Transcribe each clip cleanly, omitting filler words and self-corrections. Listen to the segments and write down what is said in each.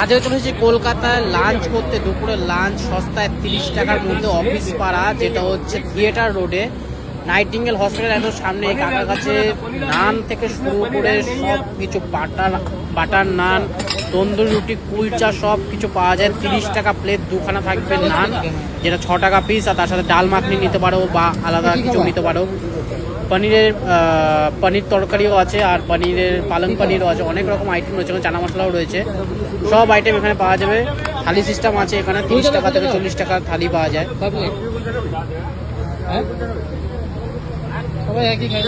আজ চলে এসেছি কলকাতায় লাঞ্চ করতে। দুপুরে লাঞ্চ সস্তায় 30 টাকার মধ্যে অফিস পাড়া, যেটা হচ্ছে থিয়েটার রোডে নাইটিঙ্গেল হসপিটাল একদম সামনে। এই কাকার কাছে নান থেকে শুরু করে সব কিছু বাটার নান, তন্দুরি রুটি, কুলচা সব কিছু পাওয়া যায়। 30 টাকা প্লেট, দুখানা থাকবে নান যেটা 6 টাকা পিস, আর তার সাথে ডাল মাখনি নিতে পারো বা আলাদা কিছু নিতে পারো। পনির তরকারিও আছে, আর পালং পনিরও আছে। অনেক রকম আইটেম রয়েছে, চানা মশলাও রয়েছে। সব আইটেম এখানে পাওয়া যাবে। থালি সিস্টেম আছে এখানে, 30 টাকা থেকে 40 টাকার থালি পাওয়া যায়। সবাই একই খাই।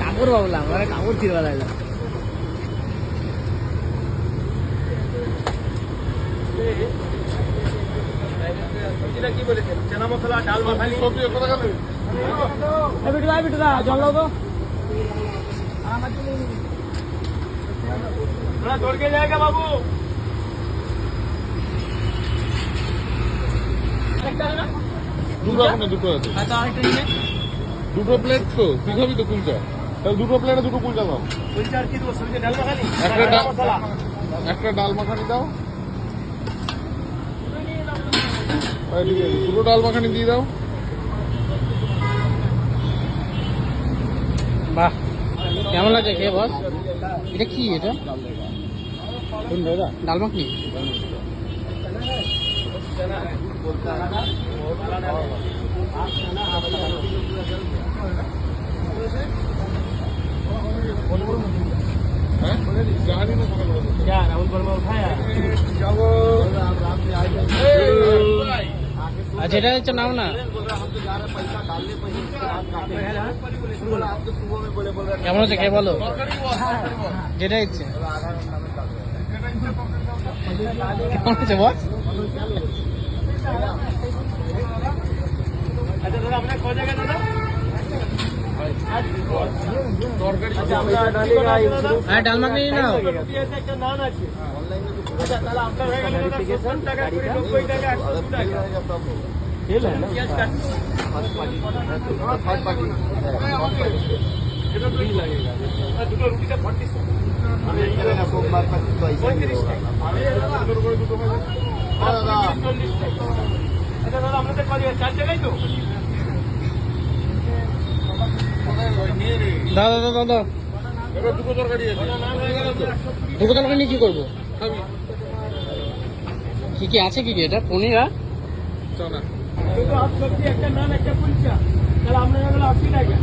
কাপড় ভাবলাম, কাপড় ছিড়বা লাগলাম। কি বলেছেন? চানা মশলা, ডাল মাখানি, সবজি কোথা গেল? বিটুদা জল দাও তো। দৌড় के जाएगा बाबू। দুটো আছে। দুটো প্লেট তো তুই খাবি তো কুলচা, তাহলে দুটো প্লেটে দুটো কুলচা দাও। কুলচা কি দেবো? সবজি ডাল মাখানি, একটা ডাল মাখানি দাও। দুটো ডাল মাখানি দিয়ে দাও। বাহ, কেমন লাগছে খেয়ে বস? এটা কি? এটা ডাল মাখনি। আচ্ছা, এটা হচ্ছে নাও না। কেমন হচ্ছে খেয়ে বলো? যেটা ইচ্ছে। কেমন হচ্ছে বস? হ্যাঁ, ডাল মাখনি নাও। নান আছে। আচ্ছা, তাহলে আপনার হয়ে গেল 70 টাকা, 90 টাকা, 80 টাকা। তেল है ना? এটা দুই লাগেगा। দুটো রুটিতে 40 আমি এখানে সোমবার का तो ऐसा 35 টাকা। আমি দুটো করে দুটো মানে দাদা 40 টাকা। এটা দাদা আমাদের করিয়ে 4 জায়গায় তো। দাদা এটা দুটো তরকারি আছে। দুটো তরকারি নিয়ে কি করবো? কি আছে? কি এটা? পনির আর চানা। দুটো হাফ সবজি, একটা নান, একটা কুলচা। তাহলে আপনার হলো 80 টাকা।